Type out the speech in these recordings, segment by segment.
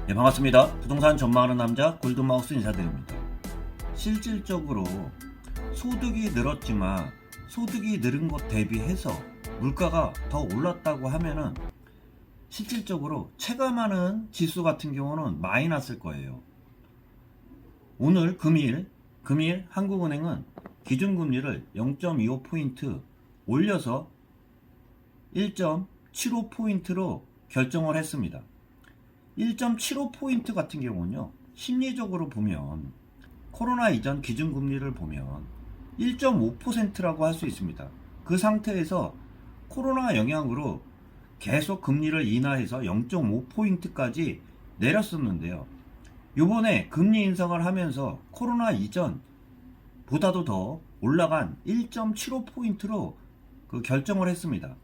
네, 반갑습니다. 부동산 전망하는 남자 골든마우스 인사드립니다. 실질적으로 소득이 늘었지만 소득이 늘은 것 대비해서 물가가 더 올랐다고 하면은 실질적으로 체감하는 지수 같은 경우는 마이너스일 거예요. 오늘 금일 한국은행은 기준금리를 0.25포인트 올려서 1.75포인트로 결정을 했습니다. 1.75포인트 같은 경우는요, 심리적으로 보면 코로나 이전 기준금리를 보면 1.5%라고 할 수 있습니다. 그 상태에서 코로나 영향으로 계속 금리를 인하해서 0.5포인트까지 내렸었는데요. 요번에 금리 인상을 하면서 코로나 이전 보다도 더 올라간 1.75포인트로 결정을 했습니다.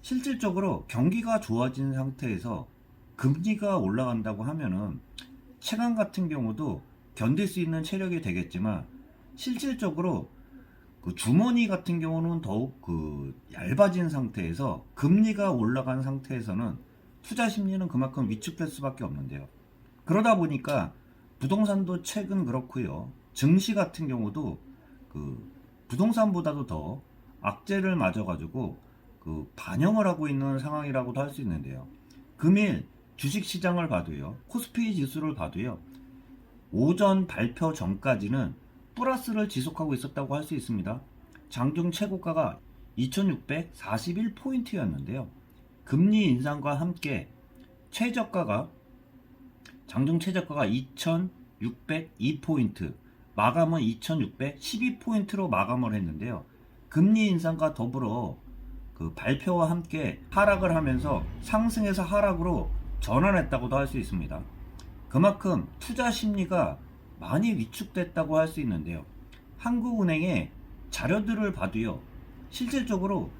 실질적으로 경기가 좋아진 상태에서 금리가 올라간다고 하면은 체감 같은 경우도 견딜 수 있는 체력이 되겠지만 실질적으로 주머니 같은 경우는 더욱 얇아진 상태에서 금리가 올라간 상태에서는 투자 심리는 그만큼 위축될 수밖에 없는데요. 그러다 보니까 부동산도 최근 그렇고요. 증시 같은 경우도 부동산보다도 더 악재를 맞아가지고 반영을 하고 있는 상황이라고도 할 수 있는데요. 금일 주식시장을 봐도요, 코스피 지수를 봐도요, 오전 발표 전까지는 플러스를 지속하고 있었다고 할 수 있습니다. 장중 최고가가 2641포인트였는데요. 금리 인상과 함께 장중 최저가가 2602포인트, 마감은 2612포인트로 마감을 했는데요. 금리 인상과 더불어 발표와 함께 하락을 하면서 상승에서 하락으로 전환했다고도 할 수 있습니다. 그만큼 투자 심리가 많이 위축됐다고 할 수 있는데요. 한국은행의 자료들을 봐도요, 실질적으로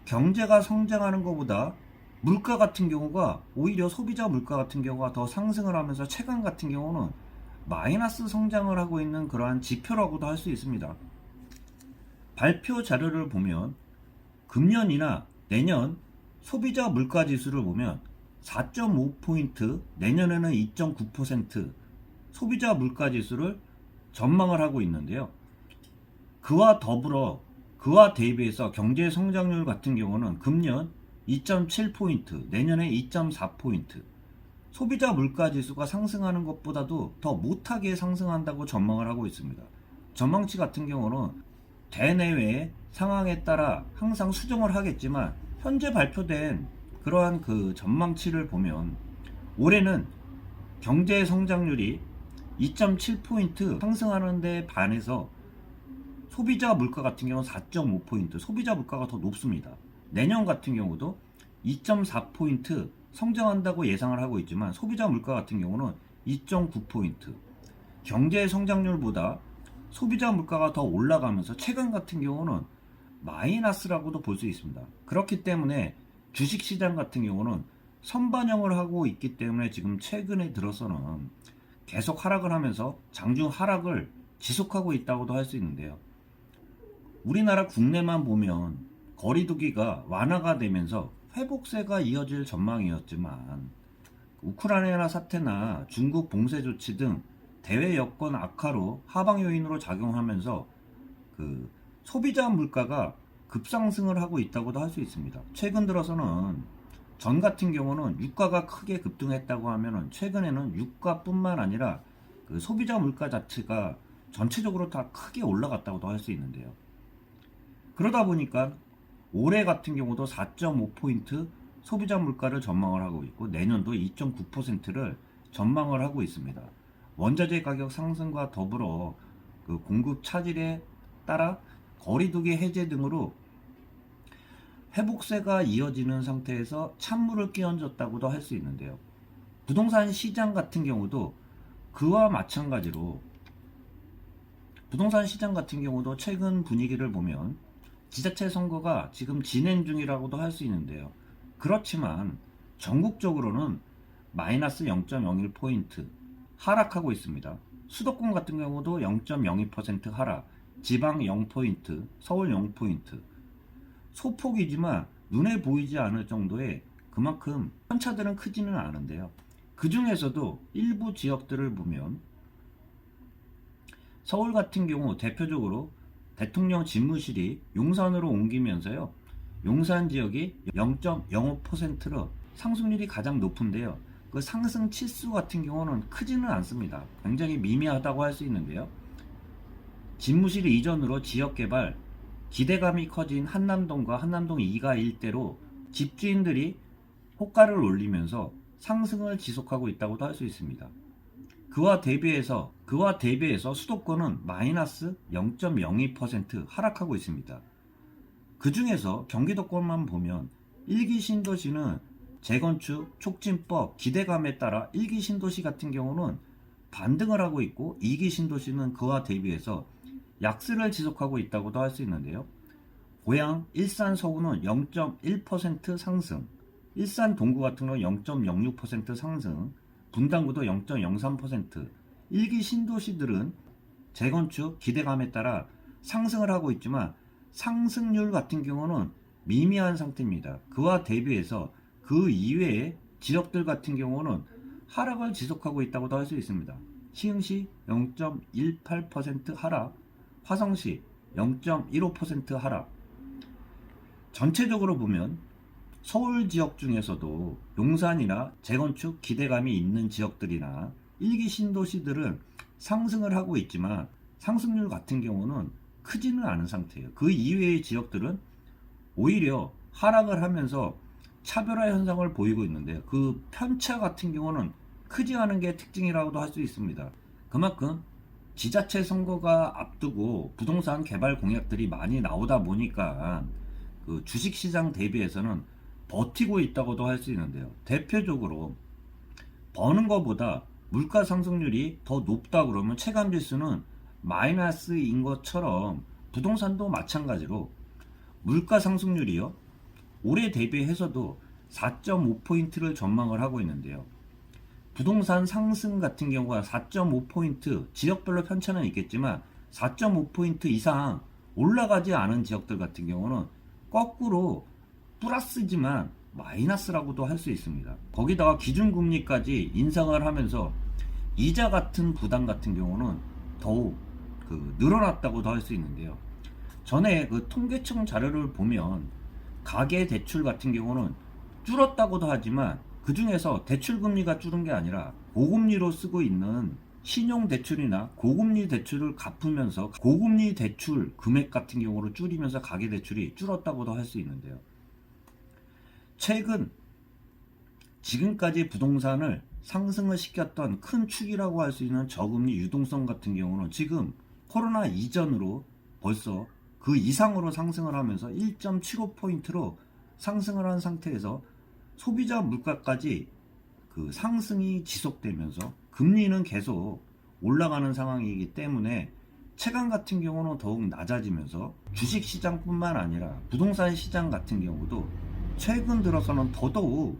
경제가 성장하는 것보다 물가 같은 경우가 오히려 소비자 물가 같은 경우가 더 상승을 하면서 체감 같은 경우는 마이너스 성장을 하고 있는 그러한 지표라고도 할 수 있습니다. 발표 자료를 보면 금년이나 내년 소비자 물가 지수를 보면 4.5포인트, 내년에는 2.9% 소비자 물가 지수를 전망을 하고 있는데요. 그와 대비해서 경제 성장률 같은 경우는 금년 2.7포인트, 내년에 2.4포인트 소비자 물가 지수가 상승하는 것보다도 더 못하게 상승한다고 전망을 하고 있습니다. 전망치 같은 경우는 대내외의 상황에 따라 항상 수정을 하겠지만 현재 발표된 그러한 전망치를 보면 올해는 경제 성장률이 2.7포인트 상승하는 데 반해서 소비자 물가 같은 경우는 4.5포인트 소비자 물가가 더 높습니다. 내년 같은 경우도 2.4포인트 성장한다고 예상을 하고 있지만 소비자 물가 같은 경우는 2.9포인트 경제 성장률보다 소비자 물가가 더 올라가면서 체감 같은 경우는 마이너스라고도 볼 수 있습니다. 그렇기 때문에 주식시장 같은 경우는 선반영을 하고 있기 때문에 지금 최근에 들어서는 계속 하락을 하면서 장중 하락을 지속하고 있다고도 할 수 있는데요. 우리나라 국내만 보면 거리두기가 완화가 되면서 회복세가 이어질 전망이었지만 우크라이나 사태나 중국 봉쇄 조치 등 대외 여건 악화로 하방 요인으로 작용하면서 소비자 물가가 급상승을 하고 있다고도 할 수 있습니다. 최근 들어서는 전 같은 경우는 유가가 크게 급등했다고 하면은 최근에는 유가뿐만 아니라 소비자 물가 자체가 전체적으로 다 크게 올라갔다고도 할 수 있는데요. 그러다 보니까 올해 같은 경우도 4.5포인트 소비자 물가를 전망을 하고 있고 내년도 2.9%를 전망을 하고 있습니다. 원자재 가격 상승과 더불어 공급 차질에 따라 거리두기 해제 등으로 회복세가 이어지는 상태에서 찬물을 끼얹었다고도 할 수 있는데요. 부동산 시장 같은 경우도 그와 마찬가지로 부동산 시장 같은 경우도 최근 분위기를 보면 지자체 선거가 지금 진행 중이라고도 할 수 있는데요. 그렇지만 전국적으로는 마이너스 0.01포인트 하락하고 있습니다. 수도권 같은 경우도 0.02% 하락, 지방 0포인트, 서울 0포인트. 소폭이지만 눈에 보이지 않을 정도의 그만큼 편차들은 크지는 않은데요. 그 중에서도 일부 지역들을 보면 서울 같은 경우 대표적으로 대통령 집무실이 용산으로 옮기면서요. 용산 지역이 0.05%로 상승률이 가장 높은데요. 그 상승 치수 같은 경우는 크지는 않습니다. 굉장히 미미하다고 할 수 있는데요. 집무실 이전으로 지역개발, 기대감이 커진 한남동과 한남동 2가 일대로 집주인들이 호가를 올리면서 상승을 지속하고 있다고도 할 수 있습니다. 그와 대비해서 수도권은 마이너스 0.02% 하락하고 있습니다. 그 중에서 경기도권만 보면 1기 신도시는 재건축 촉진법 기대감에 따라 1기 신도시 같은 경우는 반등을 하고 있고 2기 신도시는 그와 대비해서 약세를 지속하고 있다고도 할 수 있는데요. 고양, 일산, 서구는 0.1% 상승, 일산 동구 같은 경우는 0.06% 상승, 분당구도 0.03%, 1기 신도시들은 재건축 기대감에 따라 상승을 하고 있지만 상승률 같은 경우는 미미한 상태입니다. 그와 대비해서 그 이외의 지역들 같은 경우는 하락을 지속하고 있다고도 할 수 있습니다. 시흥시 0.18% 하락, 화성시 0.15% 하락. 전체적으로 보면 서울 지역 중에서도 용산이나 재건축 기대감이 있는 지역들이나 1기 신도시들은 상승을 하고 있지만 상승률 같은 경우는 크지는 않은 상태예요. 그 이외의 지역들은 오히려 하락을 하면서 차별화 현상을 보이고 있는데요. 그 편차 같은 경우는 크지 않은 게 특징이라고도 할 수 있습니다. 그만큼 지자체 선거가 앞두고 부동산 개발 공약들이 많이 나오다 보니까 그 주식시장 대비해서는 버티고 있다고도 할 수 있는데요. 대표적으로 버는 것보다 물가 상승률이 더 높다 그러면 체감지수는 마이너스인 것처럼 부동산도 마찬가지로 물가 상승률이요. 올해 대비해서도 4.5포인트를 전망을 하고 있는데요. 부동산 상승 같은 경우가 4.5포인트, 지역별로 편차는 있겠지만 4.5포인트 이상 올라가지 않은 지역들 같은 경우는 거꾸로 플러스지만 마이너스라고도 할 수 있습니다. 거기다가 기준금리까지 인상을 하면서 이자 같은 부담 같은 경우는 더욱 늘어났다고도 할 수 있는데요. 전에 그 통계청 자료를 보면 가계 대출 같은 경우는 줄었다고도 하지만 그 중에서 대출 금리가 줄은 게 아니라 고금리로 쓰고 있는 신용 대출이나 고금리 대출을 갚으면서 고금리 대출 금액 같은 경우를 줄이면서 가계 대출이 줄었다고도 할 수 있는데요. 최근 지금까지 부동산을 상승을 시켰던 큰 축이라고 할 수 있는 저금리 유동성 같은 경우는 지금 코로나 이전으로 벌써 그 이상으로 상승을 하면서 1.75포인트로 상승을 한 상태에서 소비자 물가까지 그 상승이 지속되면서 금리는 계속 올라가는 상황이기 때문에 체감 같은 경우는 더욱 낮아지면서 주식시장뿐만 아니라 부동산 시장 같은 경우도 최근 들어서는 더더욱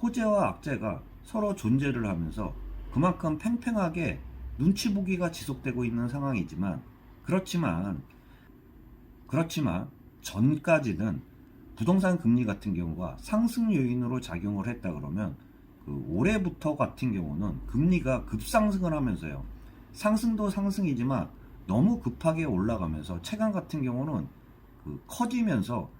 호재와 악재가 서로 존재를 하면서 그만큼 팽팽하게 눈치 보기가 지속되고 있는 상황이지만 그렇지만 전까지는 부동산 금리 같은 경우가 상승 요인으로 작용을 했다 그러면 그 올해부터 같은 경우는 금리가 급상승을 하면서요. 상승도 상승이지만 너무 급하게 올라가면서 체감 같은 경우는 커지면서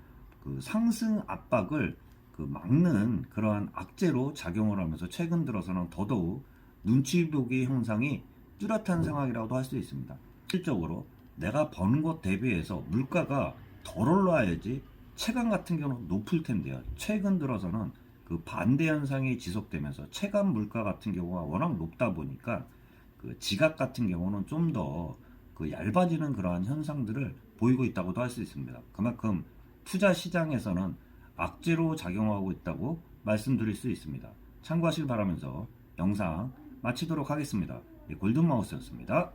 상승 압박을 막는 그러한 악재로 작용을 하면서 최근 들어서는 더더욱 눈치 보기 현상이 뚜렷한 상황이라고도 할 수 있습니다. 실질적으로 내가 버는 것 대비해서 물가가 덜 올라야지 체감 같은 경우는 높을 텐데요. 최근 들어서는 반대 현상이 지속되면서 체감 물가 같은 경우가 워낙 높다 보니까 지각 같은 경우는 좀 더 얇아지는 그러한 현상들을 보이고 있다고도 할 수 있습니다. 그만큼 투자 시장에서는 악재로 작용하고 있다고 말씀드릴 수 있습니다. 참고하시길 바라면서 영상 마치도록 하겠습니다. 골든마우스였습니다.